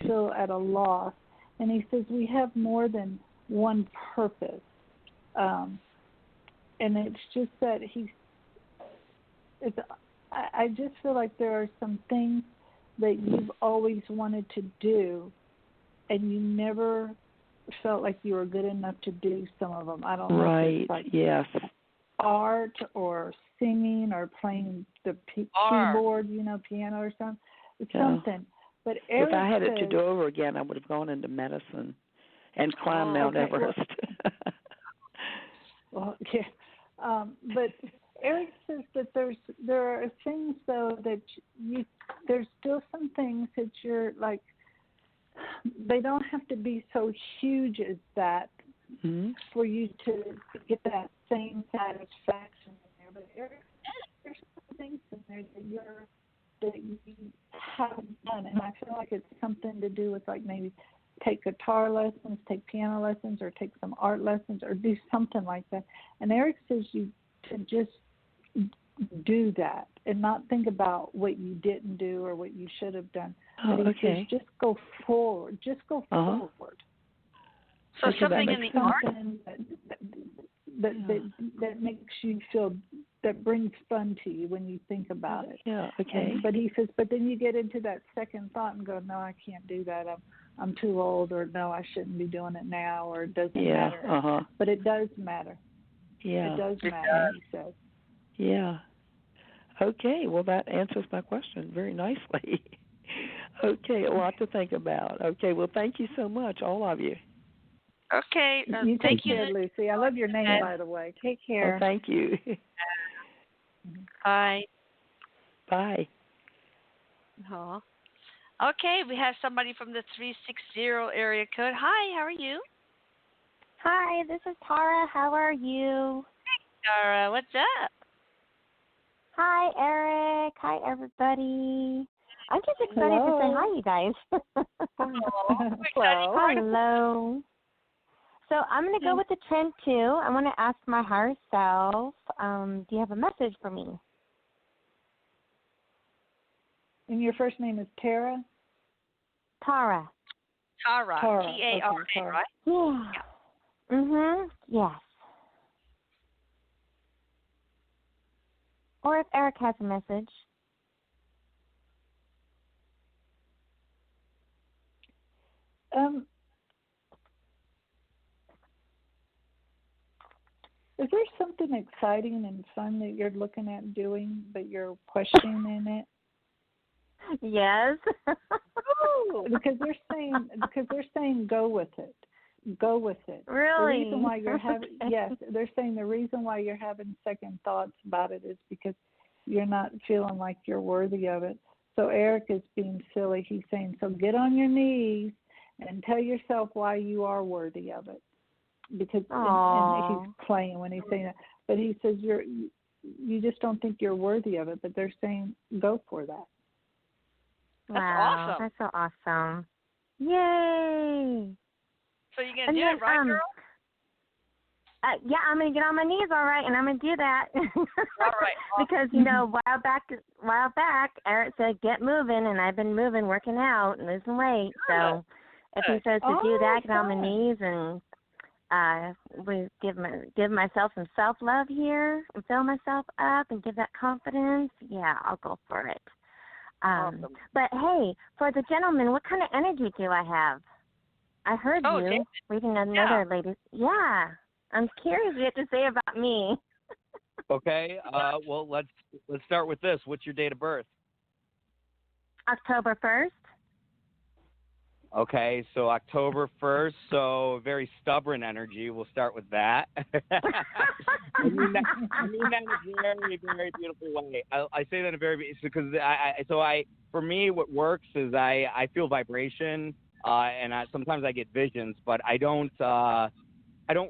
feel at a loss, and he says we have more than one purpose, and it's just that I just feel like there are some things that you've always wanted to do, and you never felt like you were good enough to do some of them. I don't know if it's like art or singing or playing the keyboard, piano or something. Something. But Eric if I had says, it to do over again, I would have gone into medicine and climbed Mount Everest. Well, yeah. But Eric says that there are things though that there's still some things that you're like. They don't have to be so huge as that for you to get that same satisfaction in there. But Eric, there's some things in there that you haven't done, and I feel like it's something to do with like maybe take guitar lessons, take piano lessons, or take some art lessons, or do something like that. And Eric says you to just do that and not think about what you didn't do or what you should have done. But he says just go forward. Just go forward. So something in the art that makes you feel, that brings fun to you when you think about it. Yeah. Okay. But he says, but then you get into that second thought and go, no, I can't do that. I'm too old, or no, I shouldn't be doing it now, or it doesn't matter. But it does matter. Yeah. It does matter. He says. Yeah. Okay. Well, that answers my question very nicely. Okay, a lot to think about. Okay, well, thank you so much, all of you. Okay, you thank you, Lucy. I love your name, by the way. Take care. Oh, thank you. Bye. Bye. Okay, we have somebody from the 360 area code. Hi, how are you? Hi, this is Tara. How are you? Hey, Tara. What's up? Hi, Eric. Hi, everybody. I'm just excited to say hi, you guys. Hello. So I'm going to go with the trend, too. I want to ask my higher self, do you have a message for me? And your first name is Tara? Tara. Tara. T-A-R-A, right? Yeah. Yes. Or if Eric has a message. Is there something exciting and fun that you're looking at doing, but you're questioning in it? Yes. because they're saying go with it. Go with it. Really? The reason why you're having they're saying the reason why you're having second thoughts about it is because you're not feeling like you're worthy of it. So Eric is being silly. He's saying, so get on your knees and tell yourself why you are worthy of it. Because and he's playing when he's saying that. But he says you just don't think you're worthy of it, but they're saying go for that. That's awesome. That's so awesome. Yay. So you're going to do it, right, girl? Yeah, I'm going to get on my knees, all right, and I'm going to do that. All right. Because, a while back, Eric said, get moving, and I've been moving, working out, and losing weight. So if he says to do that, get on my knees, and we give myself some self-love here and fill myself up and give that confidence, yeah, I'll go for it. Awesome. But, hey, for the gentleman, what kind of energy do I have? I heard you reading another lady. Yeah. I'm curious what you have to say about me. Okay. Well, let's start with this. What's your date of birth? October 1st. Okay, so October 1st, so very stubborn energy. We'll start with that. I mean that in a very, very beautiful way. I say that in a very, because for me, what works is I feel vibration, and sometimes I get visions, but I don't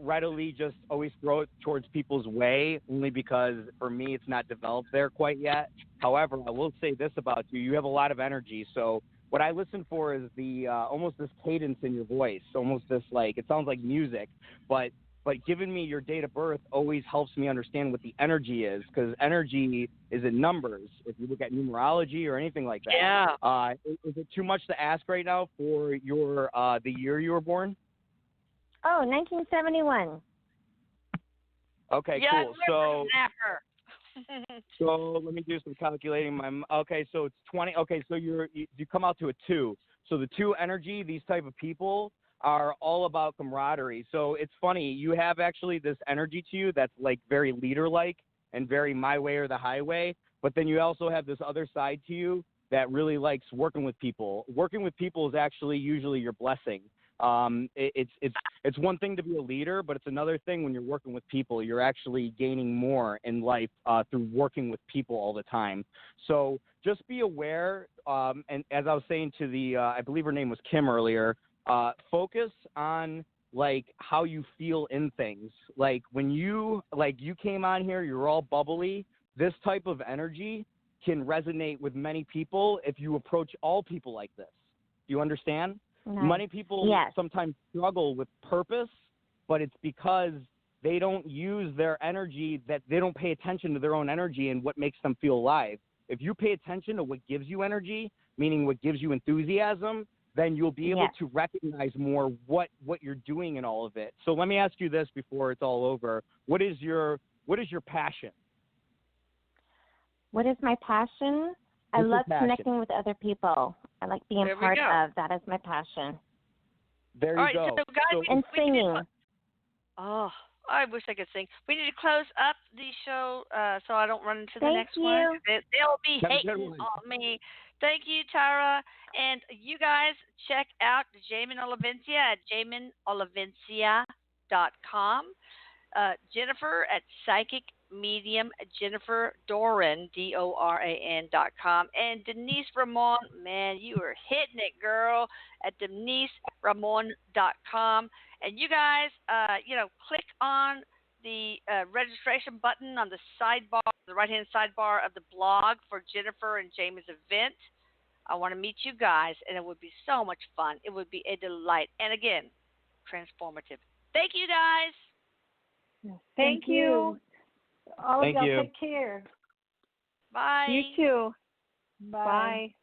readily just always throw it towards people's way, only because for me it's not developed there quite yet. However, I will say this about you: you have a lot of energy, so. What I listen for is the almost this cadence in your voice, almost this it sounds like music, but giving me your date of birth always helps me understand what the energy is, because energy is in numbers. If you look at numerology or anything like that, yeah. Is it too much to ask right now for your the year you were born? Oh, 1971. Okay, yeah, cool. So. Snapper. So let me do some calculating. Okay, so it's 20. Okay, so you come out to a 2. So the 2 energy, these type of people are all about camaraderie. So it's funny, you have actually this energy to you that's very leader-like and very my way or the highway. But then you also have this other side to you that really likes working with people. Working with people is actually usually your blessing. It's one thing to be a leader, but it's another thing when you're working with people. You're actually gaining more in life through working with people all the time. So just be aware. And as I was saying to the, I believe her name was Kim earlier, focus on how you feel in things. When you came on here, you're all bubbly. This type of energy can resonate with many people if you approach all people like this. Do you understand? Nice. Many people sometimes struggle with purpose, but it's because they don't use their energy, that they don't pay attention to their own energy and what makes them feel alive. If you pay attention to what gives you energy, meaning what gives you enthusiasm, then you'll be able to recognize more what you're doing in all of it. So let me ask you this before it's all over. What is your passion? What is my passion? I love connecting with other people. I like being part of. That is my passion. There you go. So guys, and singing. Oh, I wish I could sing. We need to close up the show so I don't run into the next one. They'll be hating on me. Thank you, Tara. And you guys check out Jamin Olivencia at jaminolivencia.com. Jennifer at Psychic Medium, Jennifer Doran, DORAN.com, and Denise Ramon, man, you are hitting it, girl, at DeniseRamon.com. And you guys, click on the registration button on the sidebar, the right-hand sidebar of the blog for Jennifer and Jamie's event. I want to meet you guys, and it would be so much fun. It would be a delight. And again, transformative. Thank you, guys. Thank you. All of y'all take care. Bye. You too. Bye. Bye.